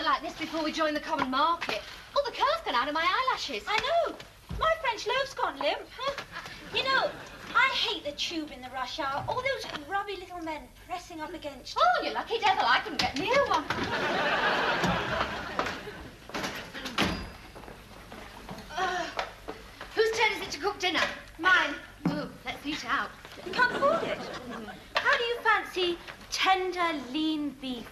weather like this before we join the common market. Oh, the curl's gone out of my eyelashes. I know. My French loaf's gone limp. You know, I hate the tube in the rush hour. All those grubby little men pressing up against you. Oh, you lucky devil. I couldn't get near one. Whose turn is it to cook dinner? Mine. Ooh, let's eat out. You can't afford it. How do you fancy tender, lean beef,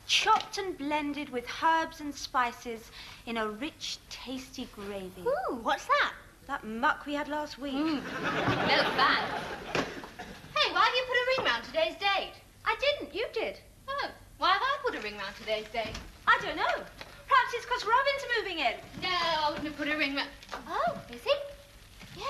chopped and blended with herbs and spices in a rich, tasty gravy? Ooh, what's that? That muck we had last week. No thanks. Hey, why have you put a ring round today's date? I didn't. You did. Oh, why have I put a ring round today's date? I don't know. Perhaps it's because Robin's moving in. No, I wouldn't have put a ring round. Oh, is he? Yes.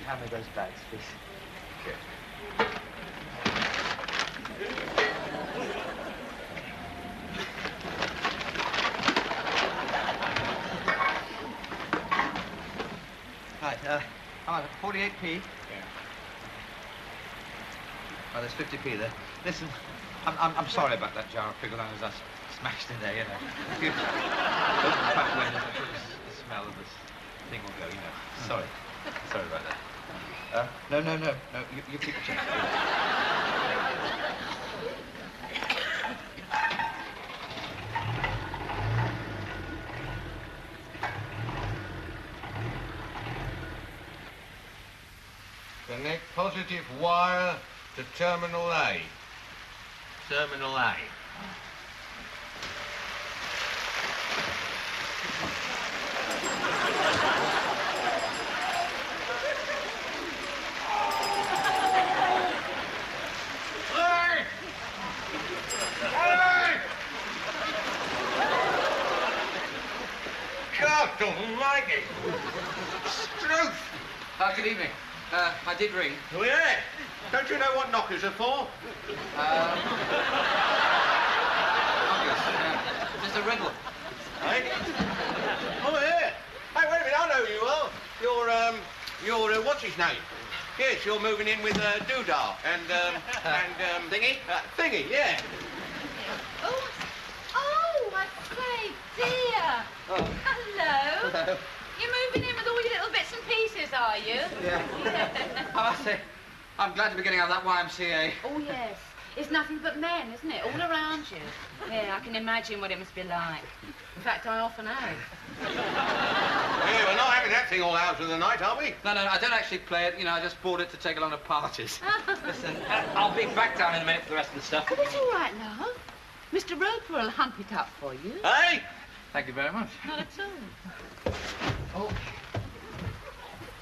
Hand me those bags, please. Okay. Right, how much? 48p? Yeah. Oh, there's 50p there. Listen, I'm sorry about that jar of pickled onions I smashed in there, you know. If you open the back window, the smell of this thing will go, you know. Sorry. Sorry about that. No, you keep the change. Connect positive wire to terminal A. Terminal A. God almighty! Struth! Good evening. I did ring. Oh, yeah. Don't you know what knockers are for? Mr. Riddle. Hey? Oh, yeah. Hey, wait a minute, I know you well. You're, what's his name? Yes, you're moving in with, Doodah and Thingy? Thingy, yeah. Oh, I say, dear. Oh. Hello. Hello. You're moving in with all your little bits and pieces, are you? Yeah. I must say, I'm glad to be getting out of that YMCA. Oh, yes. It's nothing but men, isn't it? All around you. Yeah, I can imagine what it must be like. In fact, I often have. Yeah, we're not having that thing all hours of the night, are we? No, I don't actually play it. You know, I just bought it to take along to parties. Listen, I'll be back down in a minute for the rest of the stuff. Oh, it's all right, love. Mr. Roper will hump it up for you. Hey! Thank you very much. Not at all. Oh.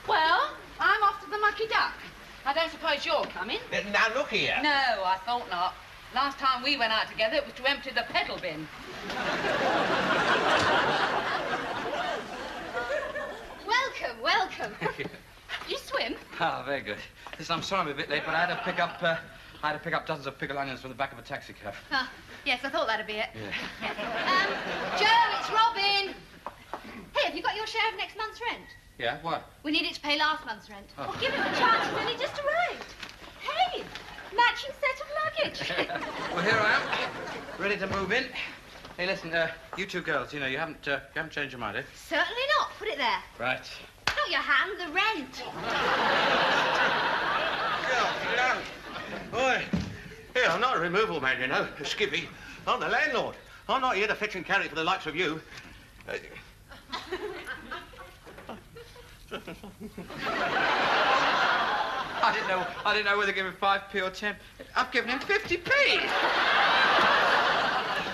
Well, I'm off to the Mucky Duck. I don't suppose you're coming? Now, look here. No, I thought not. Last time we went out together, it was to empty the pedal bin. Welcome. Thank you. You swim? Ah, very good. Listen, I'm sorry I'm a bit late, but I had to pick up dozens of pickled onions from the back of a taxi cab. Yes, I thought that'd be it. Yeah. Joe, it's Robin. Hey, have you got your share of next month's rent? Yeah, what? We need it to pay last month's rent. Oh. Give him a chance, he's only just arrived. Hey, matching set of luggage. Well, here I am, ready to move in. Hey, listen, you two girls, you know, you haven't changed your mind, eh? Certainly not. Put it there. Right. Not your hand, the rent. Boy, yeah, I'm not a removal man, you know, Skippy. I'm the landlord. I'm not here to fetch and carry for the likes of you. I didn't know whether to give him 5p or 10. I've given him 50p.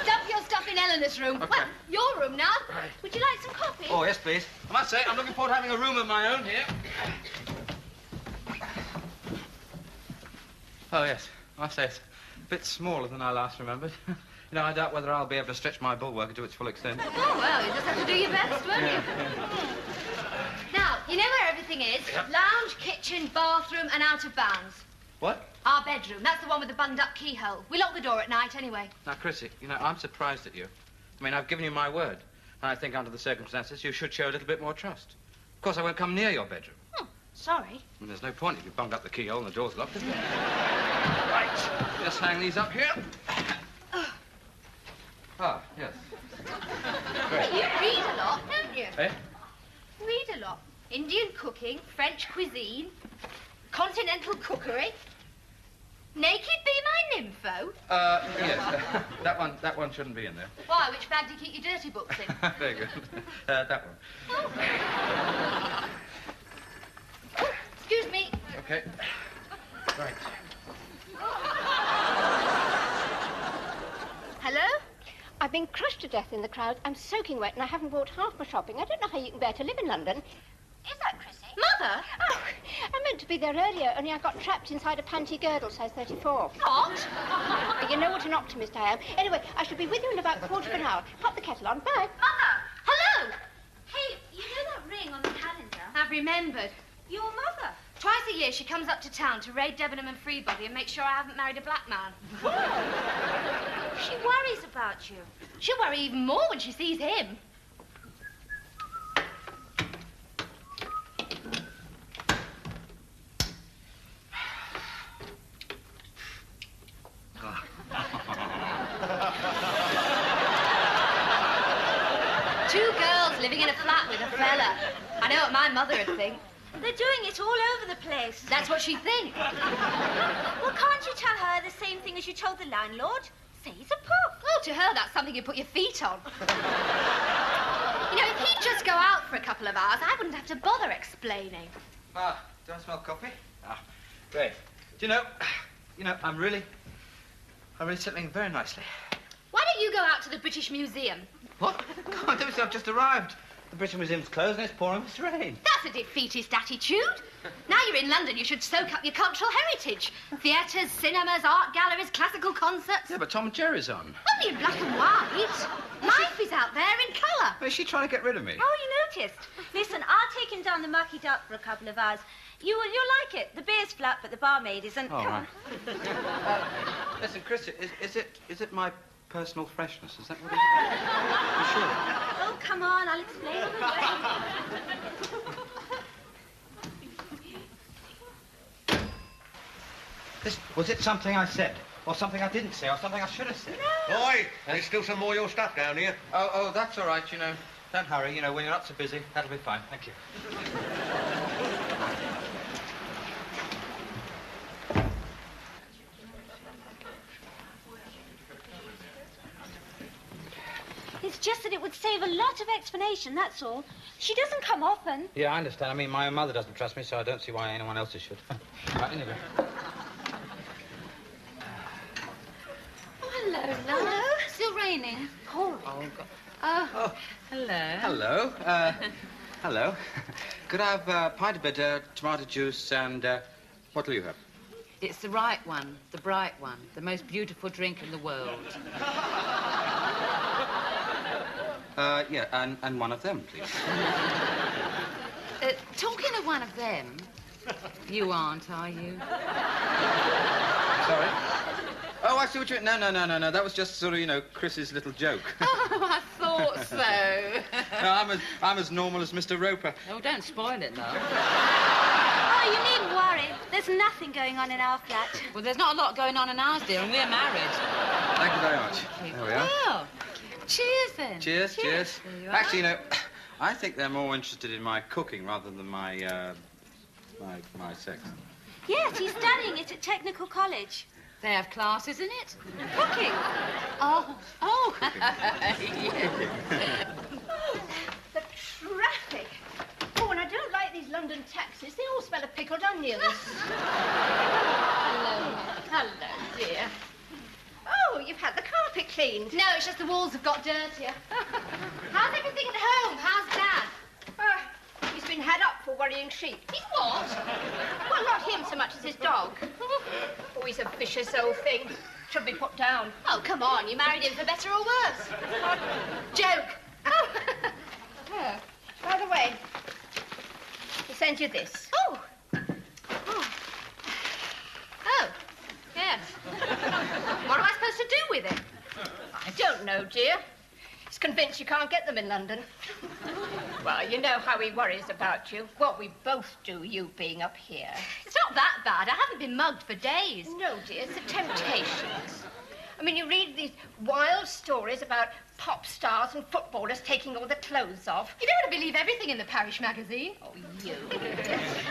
Dump your stuff in Eleanor's room. Okay. Well, your room now. Right. Would you like some coffee? Oh, yes, please. I must say, I'm looking forward to having a room of my own here. Oh, yes. I must say, it's a bit smaller than I last remembered. You know, I doubt whether I'll be able to stretch my bulwark to its full extent. Oh, well, you just have to do your best, won't you? Now, you know where everything is? Yep. Lounge, kitchen, bathroom, and out of bounds. What? Our bedroom. That's the one with the bunged-up keyhole. We lock the door at night anyway. Now, Chrissy, you know, I'm surprised at you. I mean, I've given you my word. And I think under the circumstances, you should show a little bit more trust. Of course, I won't come near your bedroom. Oh, sorry. And there's no point if you bunged up the keyhole and the door's locked, is there? Right. Just hang these up here. Ah, yes. Great. You read a lot, don't you? Eh? Read a lot. Indian cooking, French cuisine, continental cookery. Naked be my nympho? Yes. That one shouldn't be in there. Why, which bag do you keep your dirty books in? Very good. That one. Oh. Excuse me. Okay. Right. Hello? I've been crushed to death in the crowd. I'm soaking wet and I haven't bought half my shopping. I don't know how you can bear to live in London. Is that Chrissy? Mother? Oh, I meant to be there earlier, only I got trapped inside a panty girdle size 34. What? You know what an optimist I am. Anyway, I shall be with you in about a quarter of an hour. Pop the kettle on. Bye. Mother! Hello! Hey, you know that ring on the calendar? I've remembered. Your mother. Twice a year she comes up to town to raid Debenham and Freebody and make sure I haven't married a black man. She worries about you. She'll worry even more when she sees him. Two girls living in a flat with a fella. I know what my mother would think. They're doing it all over the place. That's what she'd think. Well, can't you tell her the same thing as you told the landlord? Say he's a pup. Oh, to her, that's something you put your feet on. You know, if he'd just go out for a couple of hours, I wouldn't have to bother explaining. Ah, do I smell coffee? Ah, great. Do you know, I'm really settling very nicely. Why don't you go out to the British Museum? What? God, I've just arrived. The British Museum's closed and it's pouring with rain. That's a defeatist attitude. Now you're in London, you should soak up your cultural heritage. Theatres, cinemas, art galleries, classical concerts. Yeah, but Tom and Jerry's on. Only in black and white. Life is out there in colour. Is she trying to get rid of me? Oh, you noticed. Listen, I'll take him down the Mucky Duck for a couple of hours. You'll like it. The beer's flat, but the barmaid isn't. Oh, Come right. on. Listen, Chrissy, is it my personal freshness? Is that what it is? You sure? Oh, come on, I'll explain. Was it something I said? Or something I didn't say? Or something I should have said? Oi, there's still some more of your stuff down here. Oh, that's all right, you know. Don't hurry, you know, when you're not so busy, that'll be fine. Thank you. It's just that it would save a lot of explanation, that's all. She doesn't come often. Yeah, I understand. I mean, my own mother doesn't trust me, so I don't see why anyone else's should. Right, anyway. Oh, hello, love. Hello. Still raining? Pouring. Oh, God. Oh, hello. Hello. Hello. Could I have a pint of bitter, tomato juice, and what'll you have? It's the right one, the bright one, the most beautiful drink in the world. Yeah, and one of them, please. Talking of one of them, you aren't, are you? Sorry? Oh, I see what you mean. No. That was just sort of, you know, Chris's little joke. Oh, I thought so. No, I'm as normal as Mr. Roper. Oh, don't spoil it, love. Oh, you needn't worry. There's nothing going on in our flat. Well, there's not a lot going on in ours, dear, and we're married. Thank you very much. There we are. Well, cheers, then. Cheers. There you are. Actually, you know, I think they're more interested in my cooking rather than my sex. Yes, he's studying it at Technical College. They have classes in it? Cooking. Oh. The traffic. Oh, and I don't like these London taxis. They all smell of pickled onions. Hello, dear. Oh, you've had the carpet cleaned. No, it's just the walls have got dirtier. How's everything at home? How's Dad? He's been had up for worrying sheep. He's what? Well, not him so much as his dog. Oh, he's a vicious old thing. Should be put down. Oh, come on. You married him for better or worse. Joke. Oh. Oh, by the way, he sent you this. Oh. know, dear. He's convinced you can't get them in London. Well, you know how he worries about you. What we both do, you being up here. It's not that bad. I haven't been mugged for days. No, dear, it's the temptations. I mean, you read these wild stories about pop stars and footballers taking all their clothes off. You don't want to believe everything in the parish magazine. Oh, you.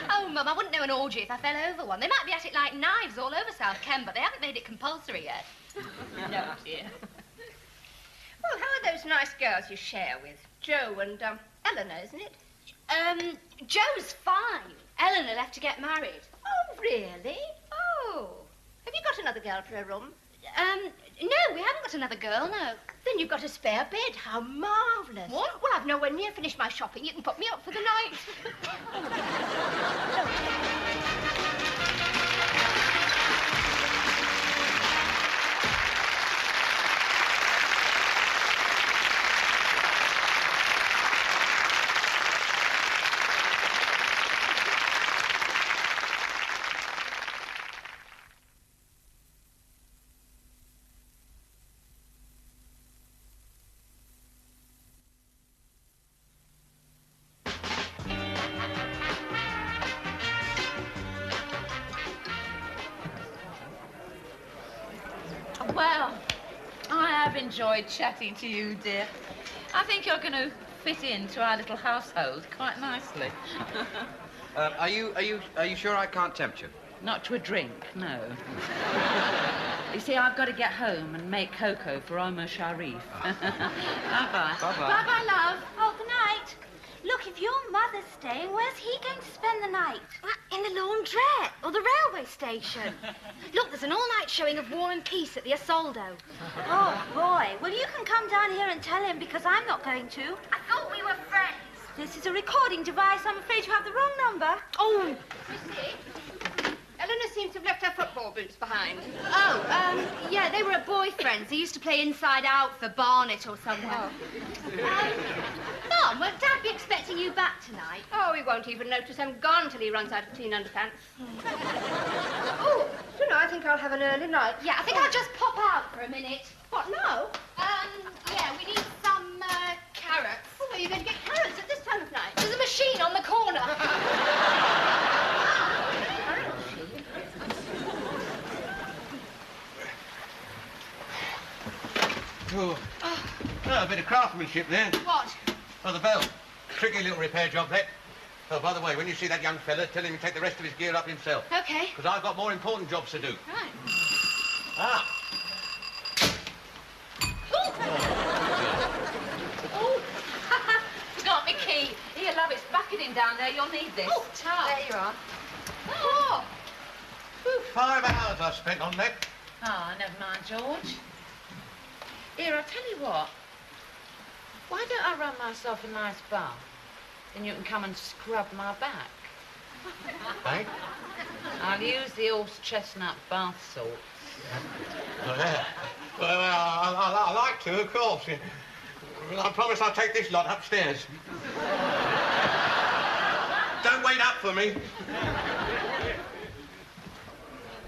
Oh, Mum, I wouldn't know an orgy if I fell over one. They might be at it like knives all over South Ken, but they haven't made it compulsory yet. No, dear. Well, how are those nice girls you share with? Jo and, Eleanor, isn't it? Joe's fine. Eleanor left to get married. Oh, really? Oh. Have you got another girl for a room? No, we haven't got another girl, no. Then you've got a spare bed. How marvellous. What? Well, I've nowhere near finished my shopping. You can put me up for the night. Well, I have enjoyed chatting to you, dear. I think you're going to fit into our little household quite nicely. Are you sure I can't tempt you? Not to a drink, no. You see, I've got to get home and make cocoa for Omar Sharif. Bye-bye. Bye-bye. Bye-bye, love. Oh, good night. Look, if your mother's staying, where's he going to spend the night? In the laundrette or the railway station. Look, there's an all-night showing of War and Peace at the Isolde. Oh, boy. Well, you can come down here and tell him, because I'm not going to. I thought we were friends. This is a recording device. I'm afraid you have the wrong number. Oh, Missy, Eleanor seems to have left her football boots behind. yeah, they were boyfriends. They used to play Inside Out for Barnet or somewhere. Mum, will Dad be expecting you back tonight? Oh, he won't even notice I'm gone till he runs out of clean underpants. Oh, do you know, I think I'll have an early night. Yeah, I think I'll just pop out for a minute. What, no? Yeah, we need some, carrots. Oh, are you going to get carrots at this time of night? There's a machine on the corner. Oh, a bit of craftsmanship there. What? Oh, the bell. Tricky little repair job, that. Oh, by the way, when you see that young fella, tell him to take the rest of his gear up himself. Okay. Because I've got more important jobs to do. Right. Ah. Oh, forgot my key. Here, love, it's bucketing down there. You'll need this. Oh, Charles. There you are. Oh. 5 hours I've spent on that. Oh, never mind, George. Here, I'll tell you what. Why don't I run myself a nice bath? Then you can come and scrub my back. Eh? I'll use the horse chestnut bath salts. Oh, yeah. Well, I like to, of course. I promise I'll take this lot upstairs. Don't wait up for me.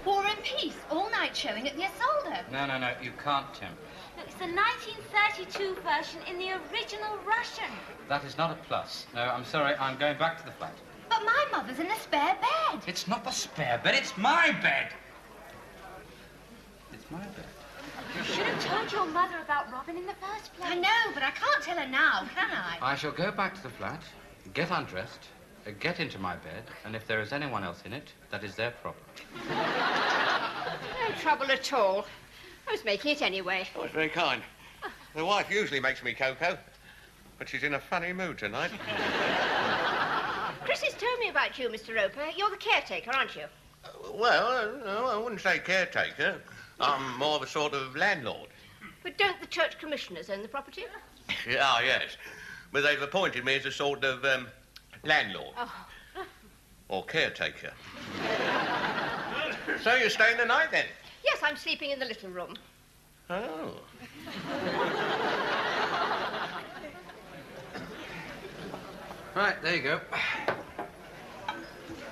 War and Peace, all-night showing at the Isolde. No, you can't tempt. Look, it's the 1932 version in the original Russian. That is not a plus. No, I'm sorry, I'm going back to the flat. But my mother's in the spare bed. It's not the spare bed, it's my bed. It's my bed. You should have told your mother about Robin in the first place. I know, but I can't tell her now, can I? I shall go back to the flat, get undressed, get into my bed, and if there is anyone else in it, that is their problem. No trouble at all. I was making it anyway. Oh, it's very kind. The wife usually makes me cocoa, but she's in a funny mood tonight. Chris has told me about you, Mr. Roper. You're the caretaker, aren't you? Well, no, I wouldn't say caretaker. I'm more of a sort of landlord. But don't the church commissioners own the property? Ah, yes. But they've appointed me as a sort of, landlord. Oh. Or caretaker. So you're staying the night, then? Yes, I'm sleeping in the little room. Oh. Right, there you go.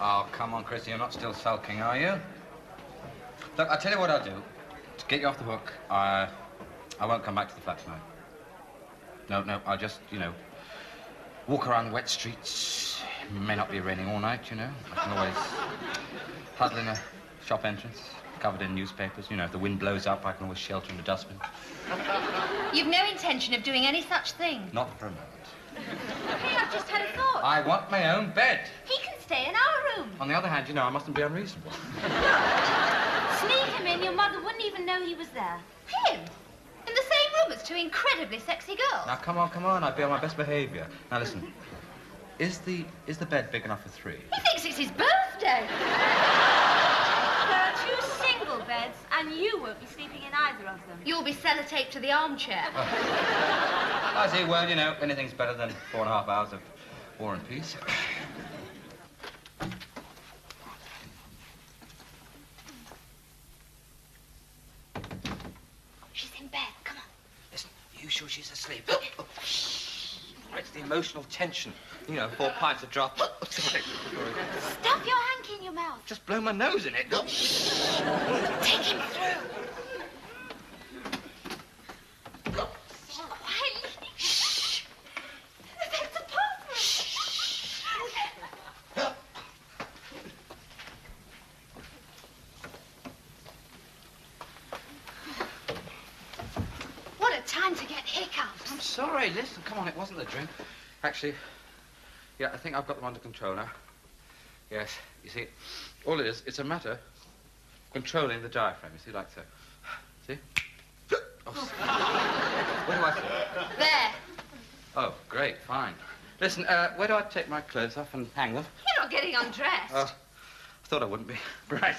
Oh, come on, Chrissy, you're not still sulking, are you? Look, I'll tell you what I'll do. To get you off the hook, I won't come back to the flat tonight. No, I'll just, walk around wet streets. It may not be raining all night, I can always huddle in a shop entrance, covered in newspapers. If the wind blows up, I can always shelter in the dustbin. You've no intention of doing any such thing? Not for a moment. Hey, I've just had a thought. I want my own bed. He can stay in our room. On the other hand, I mustn't be unreasonable. Sneak him in, your mother wouldn't even know he was there. Him? In the same room as two incredibly sexy girls? Now, come on. I'll be on my best behavior. Now, listen. Is the bed big enough for three? He thinks it's his birthday. There are two single beds, and you won't be sleeping in either of them. You'll be sellotaped to the armchair. I see. Well, anything's better than 4.5 hours of war and peace. She's in bed. Come on. Listen, are you sure she's asleep? It's the emotional tension. 4 pints of drop. Sorry. Stuff your hanky in your mouth. Just blow my nose in it. Take him through. Quietly. Shh. That's a partner. What a time to get hiccups. I'm sorry. Listen, come on. It wasn't the drink. Actually, yeah, I think I've got them under control now. Yes. You see, all it is, it's a matter of controlling the diaphragm. You see, like so. See? Oh, where do I sit? There. Oh, great. Fine. Listen, where do I take my clothes off and hang them? You're not getting undressed. Oh, I thought I wouldn't be. Right.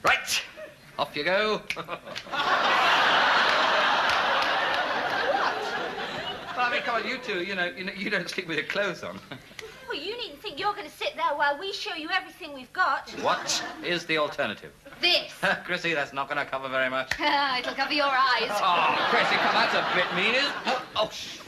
Right. Off you go. Well, I mean, come on, you two, you don't sleep with your clothes on. Well, you needn't think you're going to sit there while we show you everything we've got. What is the alternative? This. Chrissy, that's not going to cover very much. It'll cover your eyes. Oh, Chrissy, come on, that's a bit mean, isn't it? Oh, shh.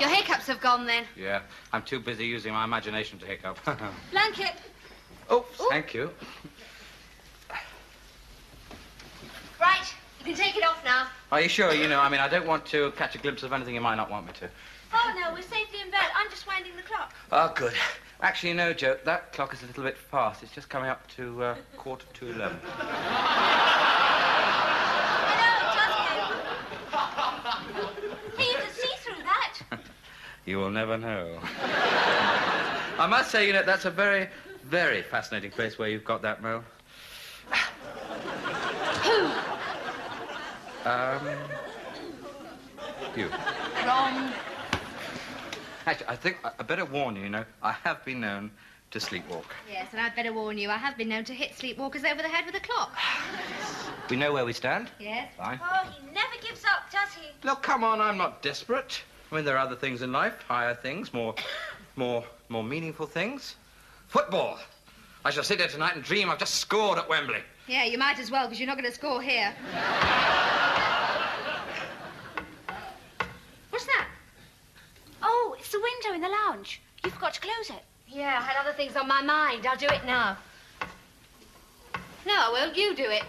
Your hiccups have gone then. Yeah, I'm too busy using my imagination to hiccup. Blanket. Oh, thank you. Right, you can take it off now. Are you sure? I don't want to catch a glimpse of anything you might not want me to. Oh, no, we're safely in bed. I'm just winding the clock. Oh, good. Actually, no joke. That clock is a little bit fast. It's just coming up to 11:15. Hey, you can see through that. You will never know. I must say, that's a very, very fascinating place where you've got that, Mel. Who? You. Wrong. Actually, I think I better warn you, I have been known to sleepwalk. Yes, and I'd better warn you, I have been known to hit sleepwalkers over the head with a clock. We know where we stand. Yes. Fine. Oh, he never gives up, does he? Look, come on, I'm not desperate. I mean, there are other things in life, higher things, more meaningful things. Football. I shall sit here tonight and dream I've just scored at Wembley. Yeah, you might as well, because you're not going to score here. What's that? Oh, it's the window in the lounge. You forgot to close it. Yeah, I had other things on my mind. I'll do it now. No, I won't. You do it.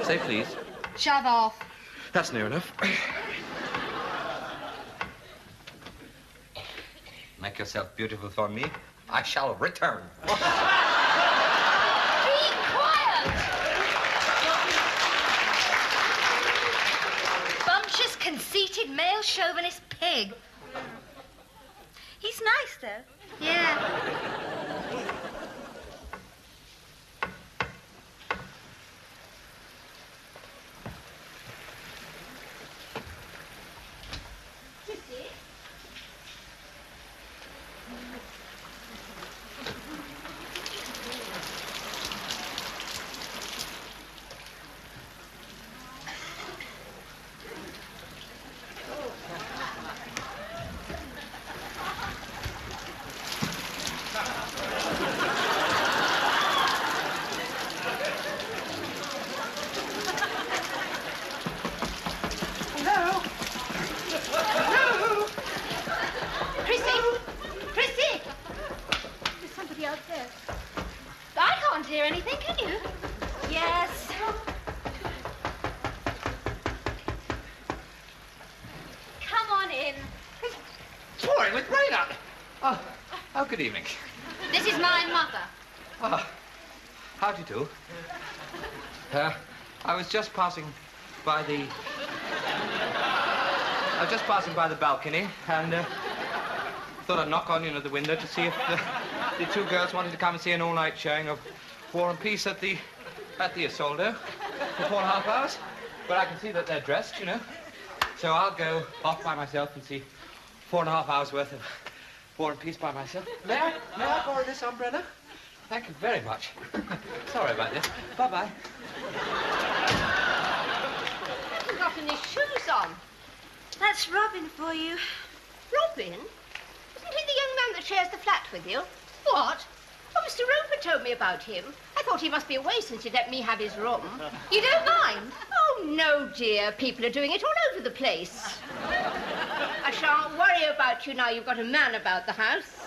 Say please. Shove off. That's near enough. Make yourself beautiful for me. I shall return. Be quiet! Bumptious, conceited, male chauvinist pig. He's nice, though. Yeah. good evening. This is my mother. Oh, how do you do? I was just passing by the... balcony and thought I'd knock on, the window to see if the two girls wanted to come and see an all-night showing of War and Peace at the Isolde for 4.5 hours. But I can see that they're dressed, So I'll go off by myself and see 4.5 hours worth of War and Peace by myself. May I borrow this umbrella? Thank you very much. Sorry about this. Bye-bye. He hasn't got any shoes on. That's Robin for you. Robin? Isn't he the young man that shares the flat with you? What? Oh, Mr. Roper told me about him. I thought he must be away since he let me have his room. You don't mind? Oh, no, dear. People are doing it all over the place. I shan't worry about you now you've got a man about the house.